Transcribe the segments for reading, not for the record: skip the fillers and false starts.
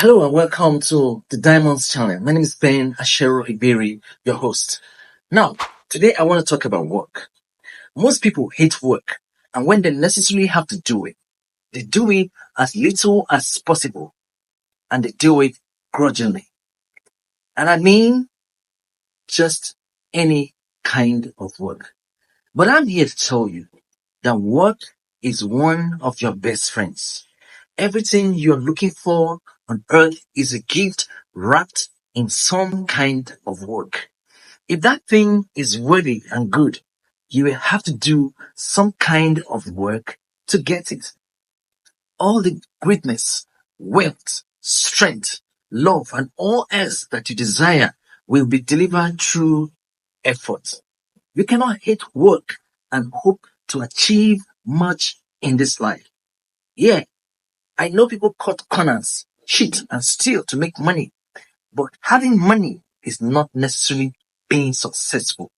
Hello and welcome to the Diamonds channel. My name is Ben Ashero Iberi, your host. Now, today I want to talk about work. Most people hate work, and when they necessarily have to do it, they do it as little as possible, and they do it grudgingly. And I mean just any kind of work. But I'm here to tell you that work is one of your best friends. Everything you're looking for on earth is a gift wrapped in some kind of work. If that thing is worthy and good, you will have to do some kind of work to get it. All the greatness, wealth, strength, love, and all else that you desire will be delivered through effort. You cannot hate work and hope to achieve much in this life. Yeah, I know people cut corners, cheat, and steal to make money, but having money is not necessarily being successful.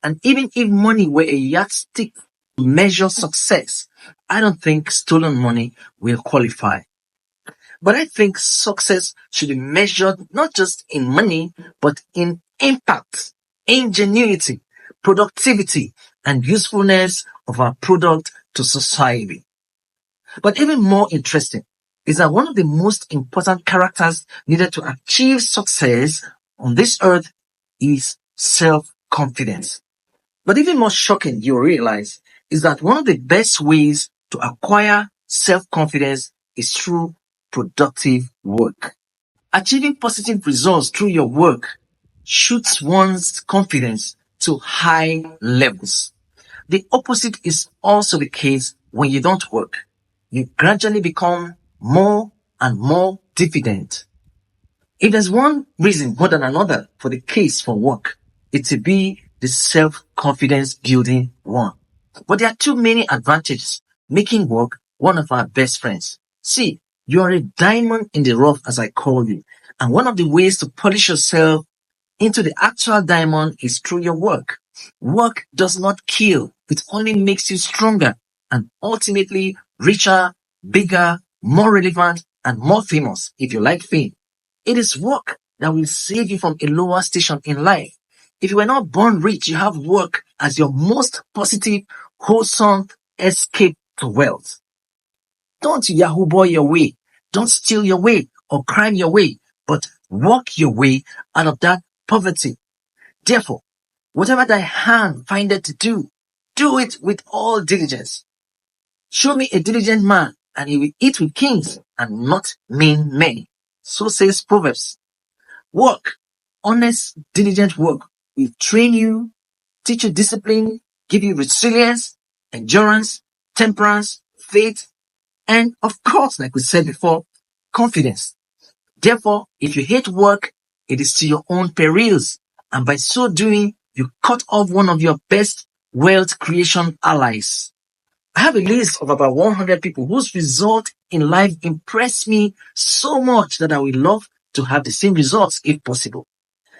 And even if money were a yardstick to measure success, I don't think stolen money will qualify. But I think success should be measured not just in money, but in impact, ingenuity, productivity, and usefulness of our product to society. But even more interesting is that one of the most important characters needed to achieve success on this earth is self-confidence. But even more shocking, you realize, is that one of the best ways to acquire self-confidence is through productive work. Achieving positive results through your work shoots one's confidence to high levels. The opposite is also the case when you don't work. You gradually become more and more diffident. If there's one reason more than another for the case for work, it will be the self-confidence building one. But there are too many advantages making work one of our best friends. See, you are a diamond in the rough, as I call you. And one of the ways to polish yourself into the actual diamond is through your work. Work does not kill. It only makes you stronger and ultimately richer, bigger, more relevant, and more famous if you like fame. It is work that will save you from a lower station in life. If you were not born rich, you have work as your most positive, wholesome escape to wealth. Don't Yahoo boy your way. Don't steal your way or crime your way, but work your way out of that poverty. Therefore, whatever thy hand findeth to do it with all diligence. Show me a diligent man, and he will eat with kings and not mean men. So says Proverbs. Work, honest, diligent work, will train you, teach you discipline, give you resilience, endurance, temperance, faith, and of course, like we said before, confidence. Therefore, if you hate work, it is to your own perils, and by so doing, you cut off one of your best wealth creation allies. I have a list of about 100 people whose result in life impressed me so much that I would love to have the same results if possible.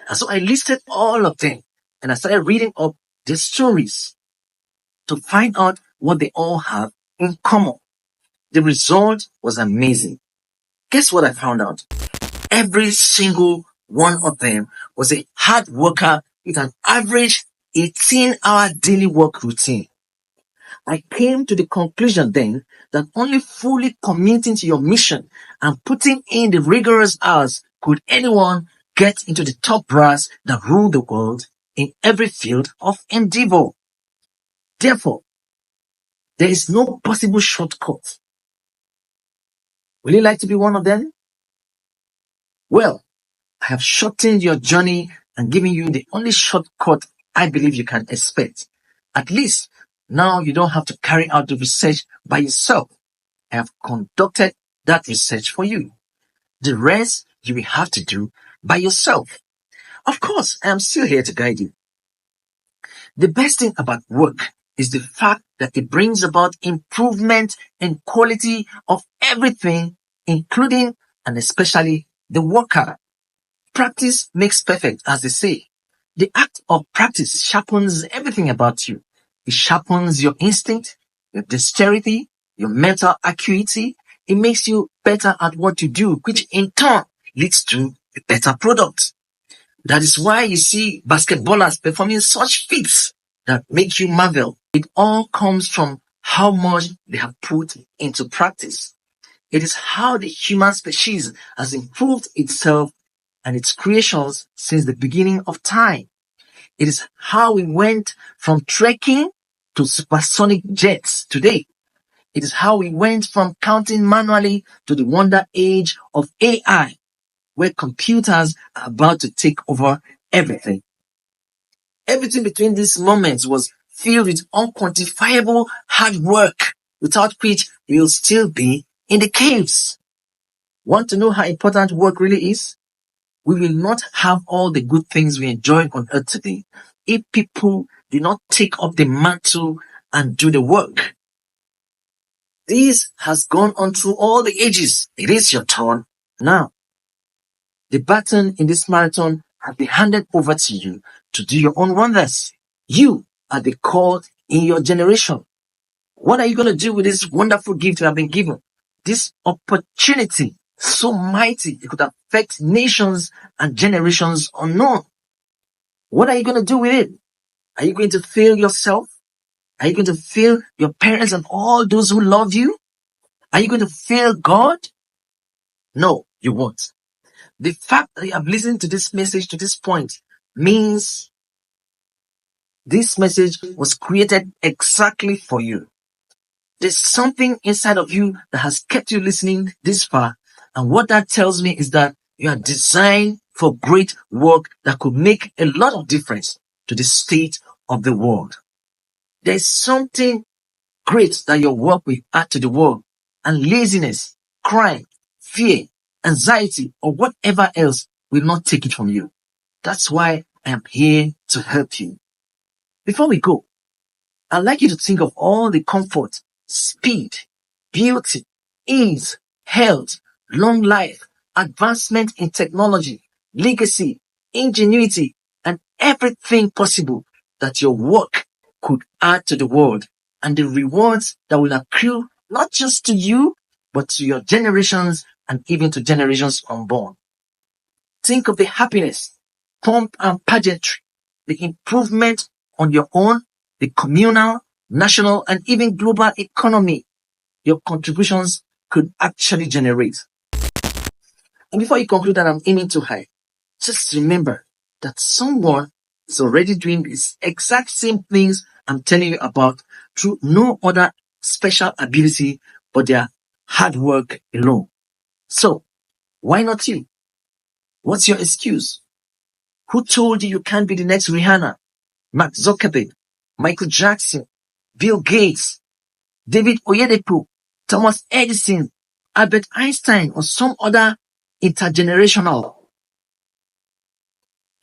And so I listed all of them and I started reading up their stories to find out what they all have in common. The result was amazing. Guess what I found out? Every single one of them was a hard worker with an average 18-hour daily work routine. I came to the conclusion then that only fully committing to your mission and putting in the rigorous hours could anyone get into the top brass that rule the world in every field of endeavor. Therefore, there is no possible shortcut. Will you like to be one of them? Well, I have shortened your journey and given you the only shortcut I believe you can expect. At least now you don't have to carry out the research by yourself. I have conducted that research for you. The rest you will have to do by yourself. Of course, I am still here to guide you. The best thing about work is the fact that it brings about improvement in quality of everything, including and especially the worker. Practice makes perfect, as they say. The act of practice sharpens everything about you. It sharpens your instinct, your dexterity, your mental acuity, It makes you better at what you do, which in turn leads to a better product. That is why you see basketballers performing such feats that make you marvel. It all comes from how much they have put into practice. It is how the human species has improved itself and its creations since the beginning of time. It is how we went from trekking to supersonic jets today. It is how we went from counting manually to the wonder age of AI, where computers are about to take over everything. Everything between these moments was filled with unquantifiable hard work, without which we will still be in the caves. Want to know how important work really is? We will not have all the good things we enjoy on earth today if people do not take up the mantle and do the work. This has gone on through all the ages. It is your turn now. The baton in this marathon has been handed over to you to do your own wonders. You are the called in your generation. What are you going to do with this wonderful gift you have been given? This opportunity, so mighty, it could affect nations and generations unknown. What are you going to do with it? Are you going to fail yourself? Are you going to fail your parents and all those who love you? Are you going to fail God? No, you won't. The fact that you have listened to this message to this point means this message was created exactly for you. There's something inside of you that has kept you listening this far. And what that tells me is that you are designed for great work that could make a lot of difference to the state of the world. There's something great that your work will add to the world, and laziness, crime, fear, anxiety, or whatever else will not take it from you. That's why I am here to help you. Before we go, I'd like you to think of all the comfort, speed, beauty, ease, health, long life, advancement in technology, legacy, ingenuity, and everything possible that your work could add to the world, and the rewards that will accrue not just to you, but to your generations and even to generations unborn. Think of the happiness, pomp and pageantry, the improvement on your own, the communal, national, and even global economy your contributions could actually generate. And before you conclude that I'm aiming too high, just remember that someone is already doing these exact same things I'm telling you about through no other special ability but their hard work alone. So, why not you? What's your excuse? Who told you can't be the next Rihanna, Mark Zuckerberg, Michael Jackson, Bill Gates, David Oyedepo, Thomas Edison, Albert Einstein, or some other intergenerational?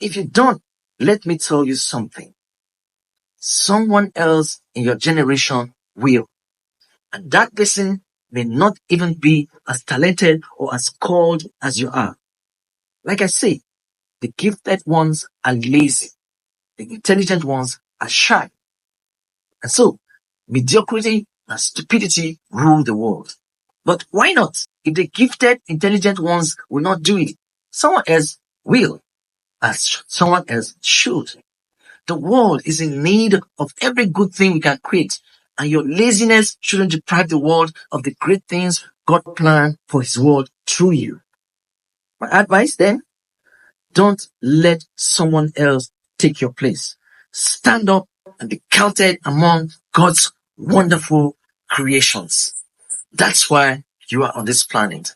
If you don't, let me tell you something. Someone else in your generation will. And that person may not even be as talented or as called as you are. Like I say, the gifted ones are lazy. The intelligent ones are shy. And so, mediocrity and stupidity rule the world. But why not? If the gifted, intelligent ones will not do it, someone else will, as someone else should. The world is in need of every good thing we can create, and your laziness shouldn't deprive the world of the great things God planned for His world through you. My advice then, don't let someone else take your place. Stand up and be counted among God's wonderful creations. That's why you are on this planet.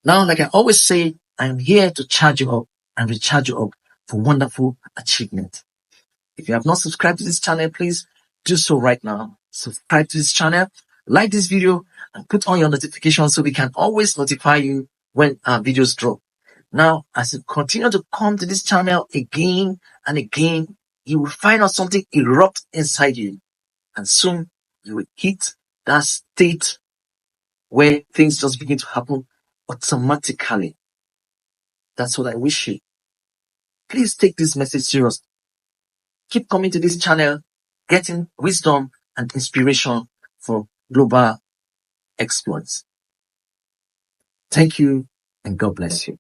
Now, like I always say, I am here to charge you up and recharge you up for wonderful achievement. If you have not subscribed to this channel, please do so right now. Subscribe to this channel, like this video, and put on your notifications so we can always notify you when our videos drop. Now, as you continue to come to this channel again and again, you will find out something erupt inside you. And soon you will hit that state where things just begin to happen automatically. That's what I wish you. Please take this message seriously. Keep coming to this channel, getting wisdom and inspiration for global exploits. Thank you and God bless you.